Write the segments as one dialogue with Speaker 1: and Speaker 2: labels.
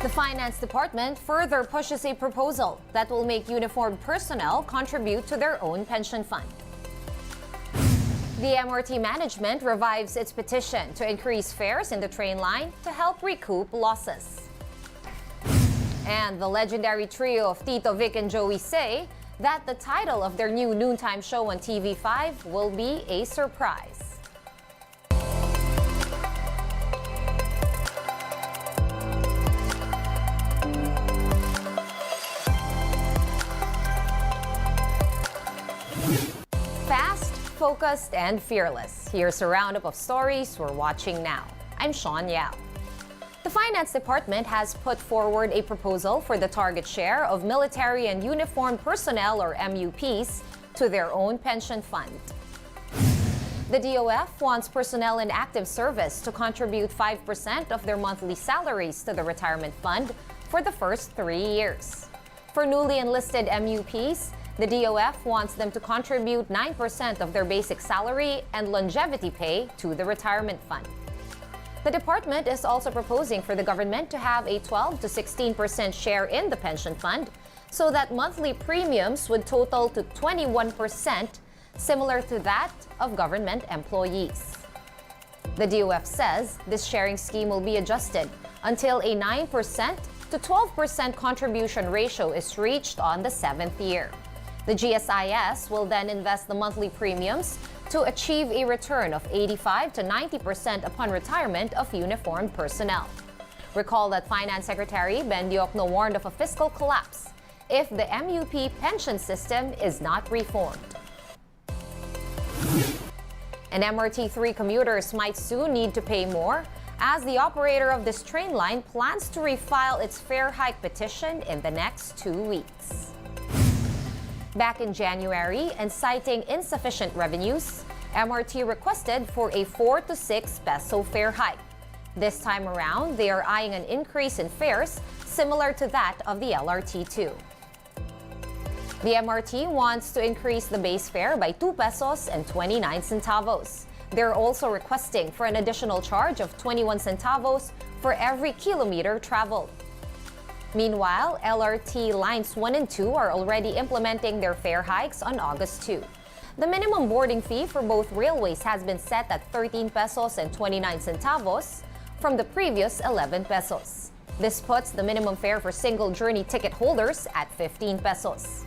Speaker 1: The Finance Department further pushes a proposal that will make uniformed personnel contribute to their own pension fund. The MRT management revives its petition to increase fares in the train line to help recoup losses. And the legendary trio of Tito, Vic, and Joey say that the title of their new noontime show on TV5 will be a surprise. Fast, focused, and fearless. Here's a roundup of stories we're watching now. I'm Sean Yao. The Finance Department has put forward a proposal for the target share of military and uniformed personnel, or MUPs, to their own pension fund. The DOF wants personnel in active service to contribute 5% of their monthly salaries to the retirement fund for the first 3 years. For newly enlisted MUPs, the DOF wants them to contribute 9% of their basic salary and longevity pay to the retirement fund. The department is also proposing for the government to have a 12 to 16% share in the pension fund so that monthly premiums would total to 21%, similar to that of government employees. The DOF says this sharing scheme will be adjusted until a 9% to 12% contribution ratio is reached on the 7th year. The GSIS will then invest the monthly premiums to achieve a return of 85 to 90% upon retirement of uniformed personnel. Recall that Finance Secretary Ben Diokno warned of a fiscal collapse if the MUP pension system is not reformed. And MRT3 commuters might soon need to pay more as the operator of this train line plans to refile its fare hike petition in the next 2 weeks. Back in January, and citing insufficient revenues, MRT requested for a 4 to 6 peso fare hike. This time around, they are eyeing an increase in fares similar to that of the LRT2. The MRT wants to increase the base fare by 2 pesos and 29 centavos. They're also requesting for an additional charge of 21 centavos for every kilometer traveled. Meanwhile, LRT Lines 1 and 2 are already implementing their fare hikes on August 2. The minimum boarding fee for both railways has been set at 13 pesos and 29 centavos from the previous 11 pesos. This puts the minimum fare for single journey ticket holders at 15 pesos.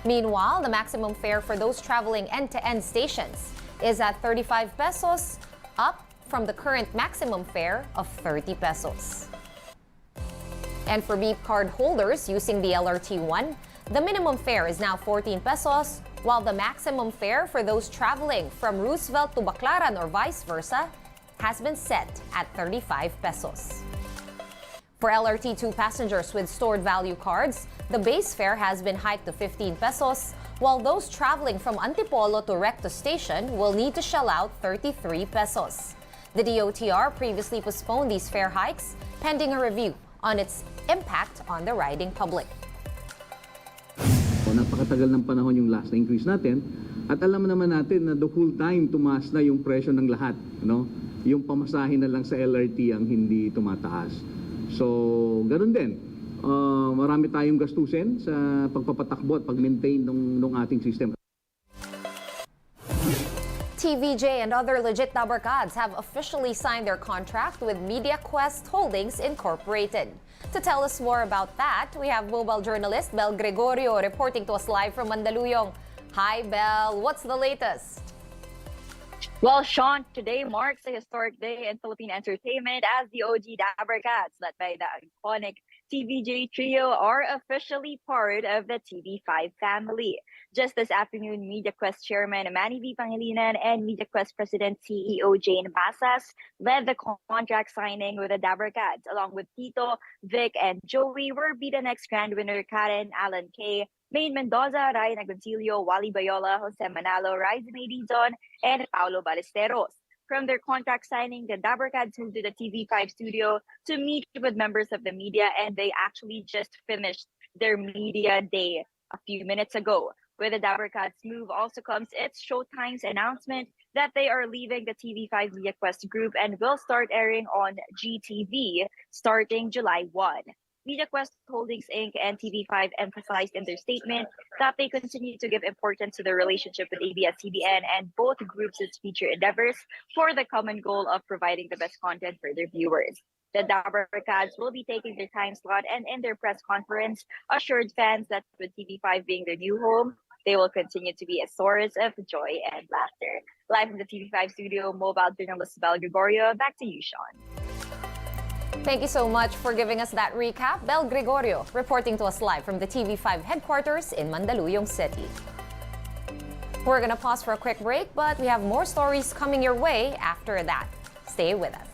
Speaker 1: Meanwhile, the maximum fare for those traveling end-to-end stations is at 35 pesos, up from the current maximum fare of 30 pesos. And for Beep card holders using the LRT1, the minimum fare is now 14 pesos, while the maximum fare for those traveling from Roosevelt to Baclaran or vice versa has been set at 35 pesos. For LRT2 passengers with stored value cards, the base fare has been hiked to 15 pesos, while those traveling from Antipolo to Recto Station will need to shell out 33 pesos. The DOTR previously postponed these fare hikes pending a review on its impact on the riding public.
Speaker 2: Napakatagal ng panahon yung last na increase natin at alam naman natin na the whole time tumaas na yung presyo ng lahat, no? Yung pamasahin na lang sa LRT ang hindi tumataas. So, ganun din. Marami tayong gastusin sa pagpapatakbo at pag-maintain ng ating system.
Speaker 1: TVJ and other legit Dabarkads have officially signed their contract with MediaQuest Holdings Incorporated. To tell us more about that, we have mobile journalist Bel Gregorio reporting to us live from Mandaluyong. Hi, Bel. What's the latest?
Speaker 3: Well, Sean, today marks a historic day in Philippine entertainment as the OG Dabarkads, led by the iconic TVJ trio, are officially part of the TV5 family. Just this afternoon, MediaQuest Chairman Manny V. Pangilinan and MediaQuest President CEO Jane Basas led the contract signing with the Dabarkads, along with Tito, Vic, and Joey. Were be the next grand winner Karen, Alan K., Maine Mendoza, Ryan Agoncillo, Wally Bayola, Jose Manalo, Rise May Dizon, and Paolo Ballesteros. From their contract signing, the Dabarkads moved to the TV5 studio to meet with members of the media, and they actually just finished their media day a few minutes ago. With the Dabarkads move also comes its Showtime's announcement that they are leaving the TV5 MediaQuest group and will start airing on GTV starting July 1. MediaQuest Holdings Inc. and TV5 emphasized in their statement that they continue to give importance to their relationship with ABS-CBN and both groups' future endeavors for the common goal of providing the best content for their viewers. The Dabarkads will be taking their time slot and in their press conference assured fans that with TV5 being their new home, they will continue to be a source of joy and laughter. Live from the TV5 studio, mobile journalist Bel Gregorio. Back to you, Sean.
Speaker 1: Thank you so much for giving us that recap. Bel Gregorio reporting to us live from the TV5 headquarters in Mandaluyong City. We're going to pause for a quick break, but we have more stories coming your way after that. Stay with us.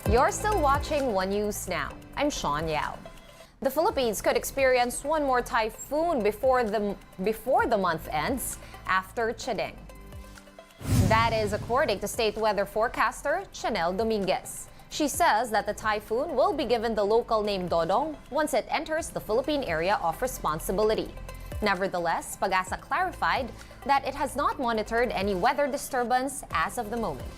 Speaker 1: You're still watching One News Now. I'm Sean Yao. The Philippines could experience one more typhoon before the month ends after Chideng. That is according to state weather forecaster Chanel Dominguez. She says that the typhoon will be given the local name Dodong once it enters the Philippine area of responsibility. Nevertheless, Pag-asa clarified that it has not monitored any weather disturbance as of the moment.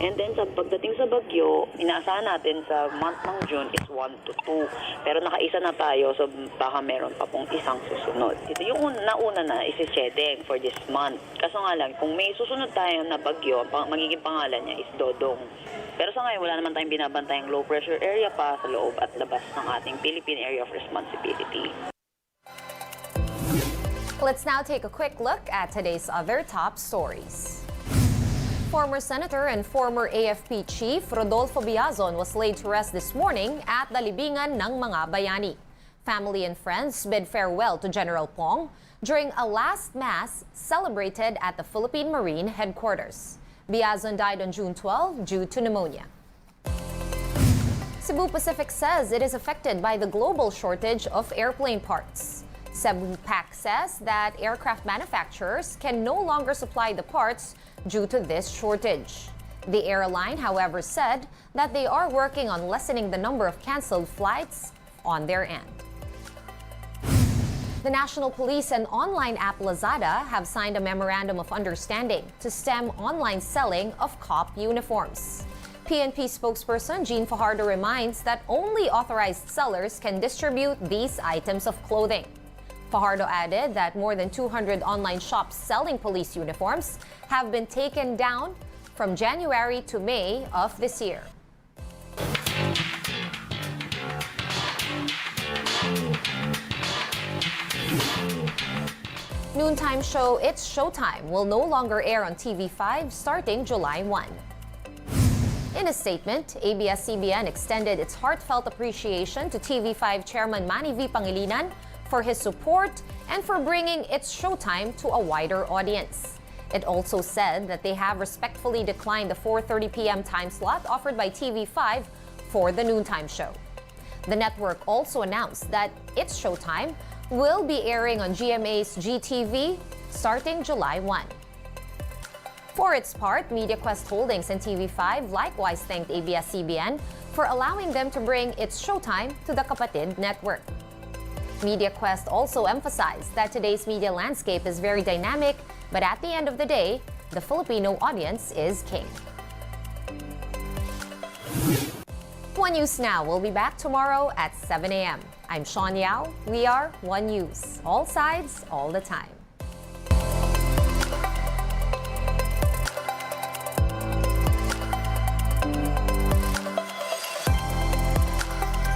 Speaker 4: And then sa pagdating sa bagyo, inaasahan natin sa month ng June is 1 to 2. Pero nakaisa na tayo, so baka meron pa pong isang susunod. Ito yung nauna na is Chedeng for this month. Kaso nga lang, kung may susunod tayo na bagyo, magiging pangalan niya is Dodong. Pero sa ngayon, wala naman tayong binabantayang low pressure area pa sa loob at labas ng ating Philippine Area of Responsibility.
Speaker 1: Let's now take a quick look at today's other top stories. Former Senator and former AFP Chief Rodolfo Biazon was laid to rest this morning at the libingan ng mga bayani. Family and friends bid farewell to General Pong during a last mass celebrated at the Philippine Marine Headquarters. Biazon died on June 12 due to pneumonia. Cebu Pacific says it is affected by the global shortage of airplane parts. Cebu PAC says that aircraft manufacturers can no longer supply the parts due to this shortage. The airline, however, said that they are working on lessening the number of canceled flights on their end. The National Police and online app Lazada have signed a memorandum of understanding to stem online selling of cop uniforms. PNP spokesperson Jean Fajardo reminds that only authorized sellers can distribute these items of clothing. Fajardo added that more than 200 online shops selling police uniforms have been taken down from January to May of this year. Noontime show It's Showtime will no longer air on TV5 starting July 1. In a statement, ABS-CBN extended its heartfelt appreciation to TV5 Chairman Manny V. Pangilinan for his support and for bringing It's Showtime to a wider audience. It also said that they have respectfully declined the 4:30 p.m. time slot offered by TV5 for the noontime show. The network also announced that It's Showtime will be airing on GMA's GTV starting July 1. For its part, MediaQuest Holdings and TV5 likewise thanked ABS-CBN for allowing them to bring It's Showtime to the Kapatid network. MediaQuest also emphasized that today's media landscape is very dynamic, but at the end of the day, the Filipino audience is king. One News Now will be back tomorrow at 7 a.m. I'm Sean Yao. We are One News. All sides, all the time.